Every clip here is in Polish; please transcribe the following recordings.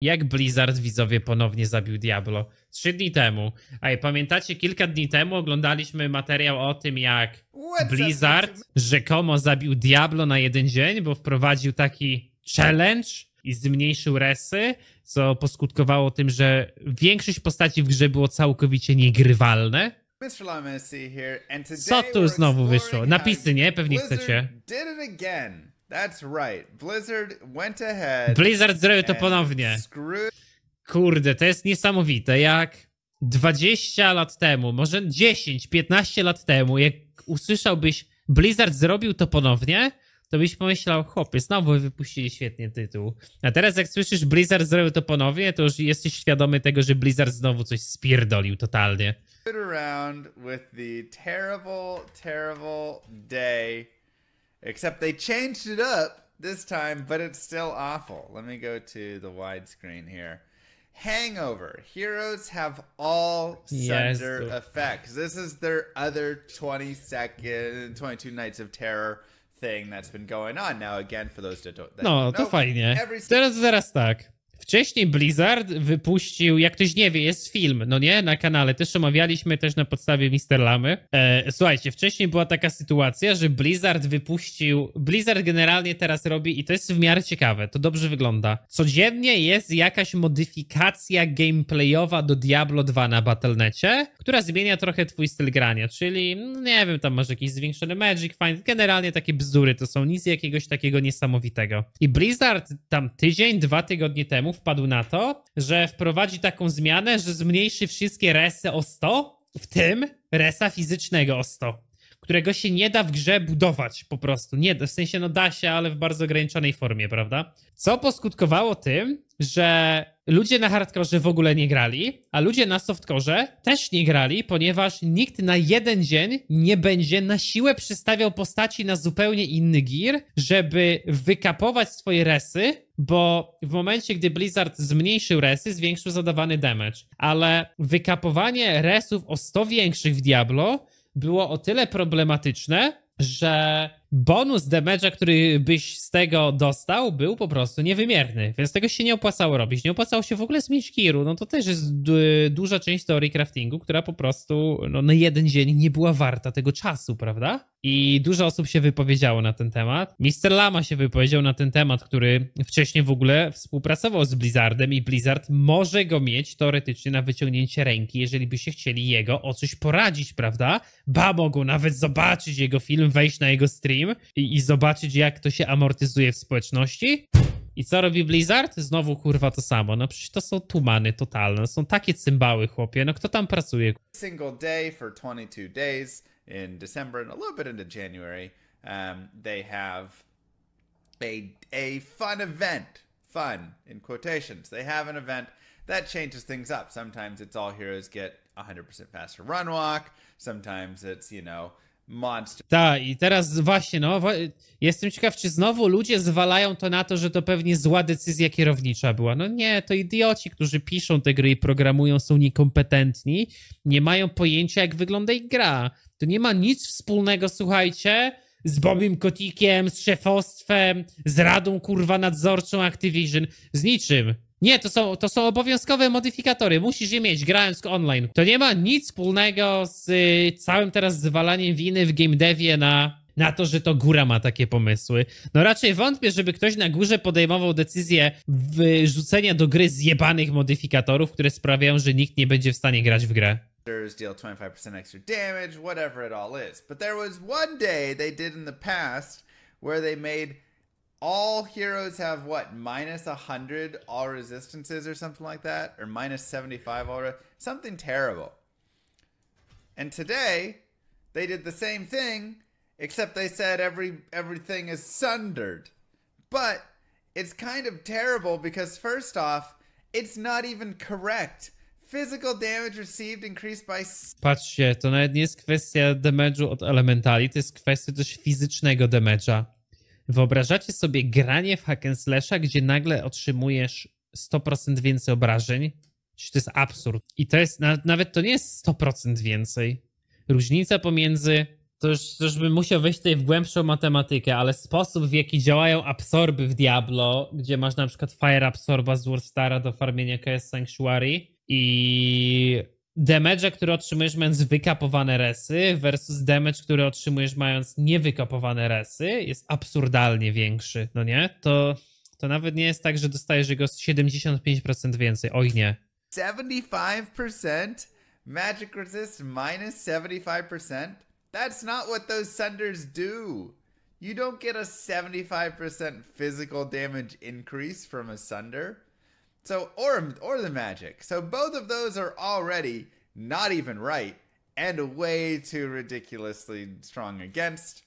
Jak Blizzard, widzowie, ponownie zabił Diablo? 3 dni temu. A pamiętacie, kilka dni temu oglądaliśmy materiał o tym, jak Blizzard rzekomo zabił Diablo na jeden dzień, bo wprowadził taki challenge i zmniejszył resy, co poskutkowało tym, że większość postaci w grze było całkowicie niegrywalne. Co tu znowu wyszło? Napisy, nie? Pewnie chcecie. Blizzard zrobił to ponownie. Kurde, to jest niesamowite. Jak 20 lat temu, może 10-15 lat temu, jak usłyszałbyś Blizzard zrobił to ponownie, to byś pomyślał, chłopie, znowu wypuścili świetnie tytuł. A teraz jak słyszysz Blizzard zrobił to ponownie, to już jesteś świadomy tego, że Blizzard znowu coś spierdolił totalnie. Around with the terrible day. Except they changed it up this time, but it's still awful. Let me go to the widescreen here. Hangover. Heroes have all Sunder effects. This is their other 22 Nights of Terror thing that's been going on now again for those that no, to fajnie. Teraz tak. Wcześniej Blizzard wypuścił, jak ktoś nie wie, jest film, no nie, na kanale, też omawialiśmy też na podstawie Mr. Lamy. Słuchajcie, wcześniej była taka sytuacja, że Blizzard generalnie teraz robi, i to jest w miarę ciekawe, to dobrze wygląda. Codziennie jest jakaś modyfikacja gameplayowa do Diablo 2 na Battle.necie, która zmienia trochę twój styl grania, czyli, no nie wiem, tam masz jakiś zwiększony magic, fine, generalnie takie bzdury, to są nic jakiegoś takiego niesamowitego. I Blizzard tam tydzień, 2 tygodnie temu wpadł na to, że wprowadzi taką zmianę, że zmniejszy wszystkie resy o 100, w tym resa fizycznego o 100, którego się nie da w grze budować po prostu. Nie, w sensie no da się, ale w bardzo ograniczonej formie, prawda? Co poskutkowało tym, że ludzie na hardkorze w ogóle nie grali, a ludzie na softkorze też nie grali, ponieważ nikt na jeden dzień nie będzie na siłę przestawiał postaci na zupełnie inny gear, żeby wykapować swoje resy, bo w momencie, gdy Blizzard zmniejszył resy, zwiększył zadawany damage. Ale wykapowanie resów o 100 większych w Diablo było o tyle problematyczne, że bonus damage'a, który byś z tego dostał, był po prostu niewymierny, więc tego się nie opłacało robić. Nie opłacało się w ogóle zmienić gearu, no to też jest duża część teorii craftingu, która po prostu no, na jeden dzień nie była warta tego czasu, prawda? I dużo osób się wypowiedziało na ten temat. Mr. Lama się wypowiedział na ten temat, który wcześniej w ogóle współpracował z Blizzardem i Blizzard może go mieć teoretycznie na wyciągnięcie ręki, jeżeli by się chcieli jego o coś poradzić, prawda? Ba, mogą nawet zobaczyć jego film, wejść na jego stream i zobaczyć, jak to się amortyzuje w społeczności. I co robi Blizzard? Znowu kurwa to samo. No przecież to są tumany totalne. Są takie cymbały, chłopie. No kto tam pracuje? Single day for 22 days in December and a little bit into January. They have a fun event. Fun in quotations. They have an event that changes things up. Sometimes it's all heroes get 100% faster run walk. Sometimes it's, you know, monster. Tak, i teraz właśnie, no, jestem ciekaw, czy znowu ludzie zwalają to na to, że to pewnie zła decyzja kierownicza była. No nie, to idioci, którzy piszą te gry i programują, są niekompetentni, nie mają pojęcia, jak wygląda ich gra. To nie ma nic wspólnego, słuchajcie, z Bobim Kotikiem, z szefostwem, z radą, kurwa, nadzorczą Activision, z niczym. Nie, to są obowiązkowe modyfikatory. Musisz je mieć, grając online. To nie ma nic wspólnego z całym teraz zwalaniem winy w game devie na to, że to góra ma takie pomysły. No raczej wątpię, żeby ktoś na górze podejmował decyzję wrzucenia do gry zjebanych modyfikatorów, które sprawiają, że nikt nie będzie w stanie grać w grę. Deal 25% extra damage, whatever it all is. But there was one day they did in the past where they made all heroes have what, minus 100 all resistances or something like that, or minus 75 all, something terrible. And today they did the same thing, except they said everything is sundered. But it's kind of terrible because first off, it's not even correct. Physical damage received increased by... Patrzcie, to nawet nie jest kwestia damage'u od elementali, to jest kwestia też fizycznego damage'a. Wyobrażacie sobie granie w hack and slasha, gdzie nagle otrzymujesz 100% więcej obrażeń? To jest absurd. I to jest, nawet to nie jest 100% więcej. Różnica pomiędzy To już bym musiał wejść tutaj w głębszą matematykę, ale sposób, w jaki działają absorby w Diablo, gdzie masz na przykład Fire Absorba z Warstara do farmienia KS Sanctuary i damage, który otrzymujesz mając wykapowane resy versus damage, który otrzymujesz mając niewykapowane resy, jest absurdalnie większy, no nie? To nawet nie jest tak, że dostajesz jego 75% więcej. Oj nie. 75%? Magic resist minus 75%? That's not what those sunders do. You don't get a 75% physical damage increase from a sunder. So, or the magic. So both of those are already not even right and way too ridiculously strong against.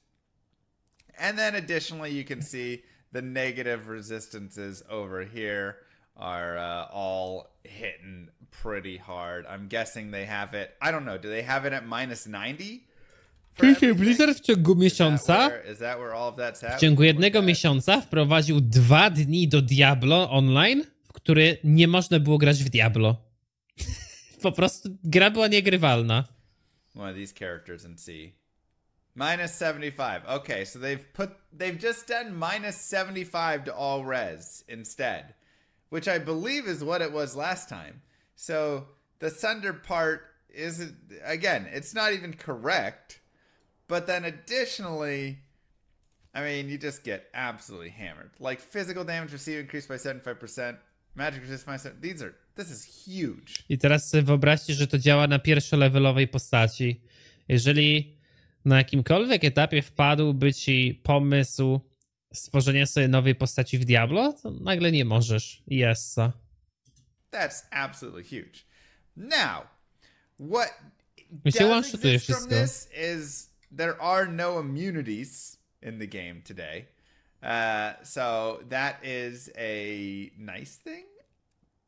And then additionally, you can see the negative resistances over here are all hitting pretty hard. I'm guessing they have it, I don't know, do they have it at minus 90? Blizzard w ciągu miesiąca, w ciągu jednego miesiąca wprowadził 2 dni do Diablo online, w które nie można było grać w Diablo. Po prostu gra była niegrywalna. One of these characters and see. Minus 75. Okay, so they've just done minus 75 to all res instead, which I believe is what it was last time. So the Sunder part is, again, it's not even correct. But then additionally, I mean, you just get absolutely hammered. Like physical damage received increased by 75%. Magic resist by 7%. This is huge. I teraz sobie wyobraźcie, że to działa na pierwszolevelowej postaci. Jeżeli na jakimkolwiek etapie wpadłby ci pomysł stworzenia sobie nowej postaci w Diablo, to nagle nie możesz. Yesa. That's absolutely huge. Now, what does exist from this is there are no immunities in the game today. So that is a nice thing.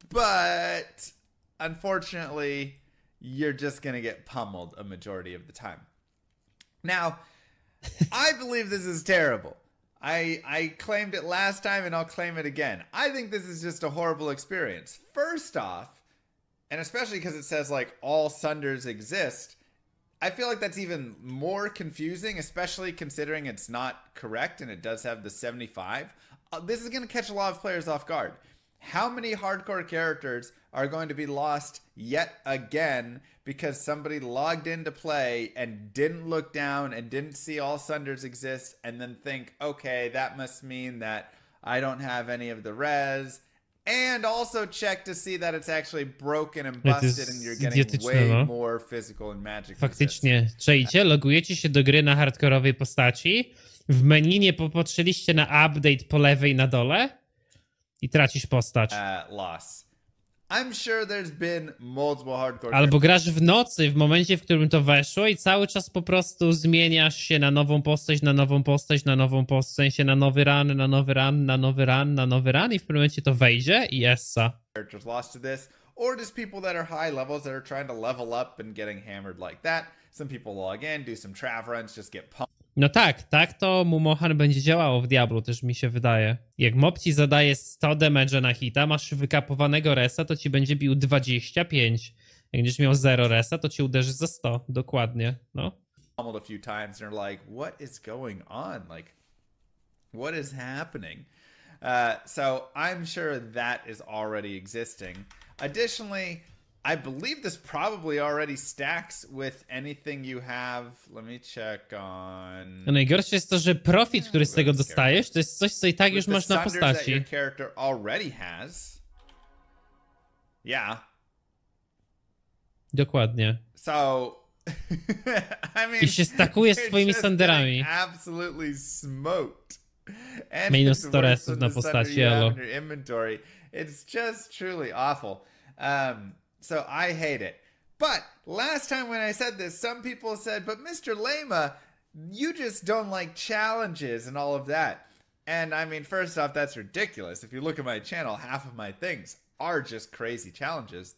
But unfortunately, you're just going to get pummeled a majority of the time. Now, I believe this is terrible. I claimed it last time and I'll claim it again. I think this is just a horrible experience. First off, and especially because it says like all sunders exist, I feel like that's even more confusing, especially considering it's not correct and it does have the 75. This is going to catch a lot of players off guard. How many hardcore characters are going to be lost yet again because somebody logged into play and didn't look down and didn't see all sunders exist and then think, okay, that must mean that I don't have any of the res, and also check to see that it's actually broken and busted and you're getting way more physical and magic. Faktycznie, czajcie, logujecie się do gry na hardkorowej postaci, w menu nie popatrzyliście na update po lewej na dole i tracisz postać. Loss. I'm sure there's been multiple hardcore. Albo grasz w nocy w momencie, w którym to weszło i cały czas po prostu zmieniasz się na nową postać, na nową postać, na nową postać, w sensie na nowy run, na nowy run, na nowy run, na nowy run i w pewnym momencie to wejdzie i essa. Characters lost to this, or just people that are high levels that are trying to level up and getting hammered like that. Some people log in, do some trav runs, just get pumped. No tak to Mumohan będzie działało w Diablo, też mi się wydaje. Jak mob ci zadaje 100 damage'a na hita, masz wykapowanego resa, to ci będzie bił 25. Jak będziesz miał 0 resa, to ci uderzy za 100. Dokładnie, no. A few times and they're like, what is going on? Like, what is happening? So I'm sure that is already existing. Additionally, I believe this probably already stacks with anything you have. Let me check on. No najgorsze jest to, że profit, który z tego dostajesz, to jest coś, co i tak już masz na postaci. Your character already has. Yeah. Dokładnie. So, I mean, i się stakuje z twoimi sanderami. Absolutely smoked. And minus 100 resów na postaci, elo. It's just truly awful. So I hate it. But last time when I said this, some people said, but Mr. Lema, you just don't like challenges and all of that. And I mean, first off, that's ridiculous. If you look at my channel, half of my things are just crazy challenges.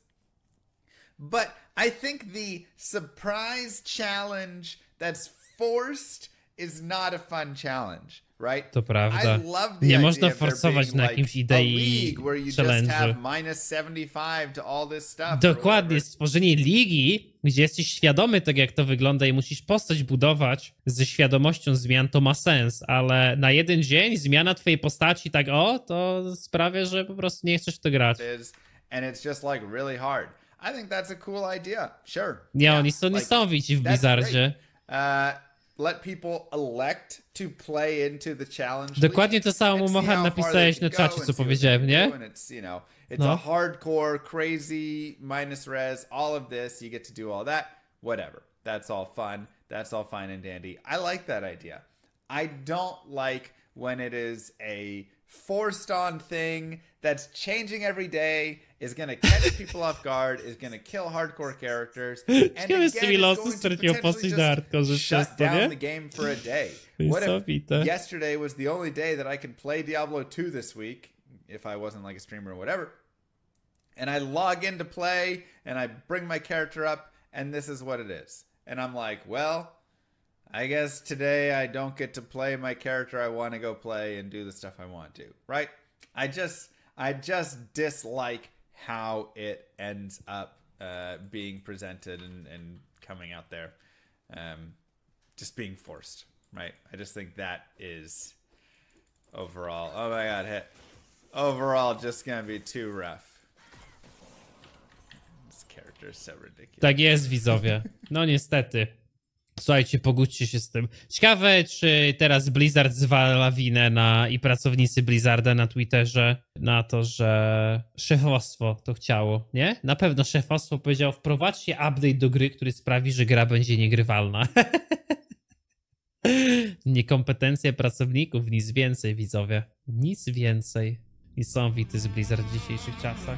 But I think the surprise challenge that's forced is not a fun challenge, right? To prawda. I love the Nie idea można of there forsować being na like jakimś a idei league where you just have challenge'u. minus 75 to all this stuff. or Dokładnie, whatever. stworzenie ligi, gdzie jesteś świadomy tego, jak to wygląda i musisz postać budować ze świadomością zmian, to ma sens, ale na jeden dzień zmiana twojej postaci tak to sprawia, że po prostu nie chcesz w to grać. And it's just like really hard. I think that's a cool idea. Sure. Nie, Yeah, oni są like, niesamowici w that's Blizzardzie. great. Let people elect to play into the challenge. Dokładnie to samo, and see Mohan, how far napisałeś they na can go czacie, and co see what they powiedziałem, can nie? do, and it's, it's No. a hardcore, crazy, minus res, all of this. You get to do all that. Whatever. That's all fun. That's all fine and dandy. I like that idea. I don't like when it is a forced on thing that's changing every day, is gonna catch people off guard, is gonna kill hardcore characters, and again, z tymi is losy going to straciło postać potentially na just hardkorze przez shut to, down nie? the game for a day. What if Niesamowite. yesterday was the only day that I could play Diablo 2 this week, if I wasn't like a streamer or whatever, and I log in to play, and I bring my character up, and this is what it is. And I'm like, well, I guess today I don't get to play my character I want to go play and do the stuff I want to, right? I just dislike how it ends up being presented and coming out there. Just being forced, right? I just think that is overall, oh my god, hit. Overall, just gonna be too rough. This character is so ridiculous. Tak jest, widzowie. No niestety. Słuchajcie, pogódźcie się z tym. Ciekawe, czy teraz Blizzard zwala lawinę i pracownicy Blizzarda na Twitterze na to, że szefostwo to chciało, nie? Na pewno szefostwo powiedziało, wprowadźcie update do gry, który sprawi, że gra będzie niegrywalna. Niekompetencja pracowników, nic więcej, widzowie. Nic więcej. Niesamowity z Blizzard w dzisiejszych czasach.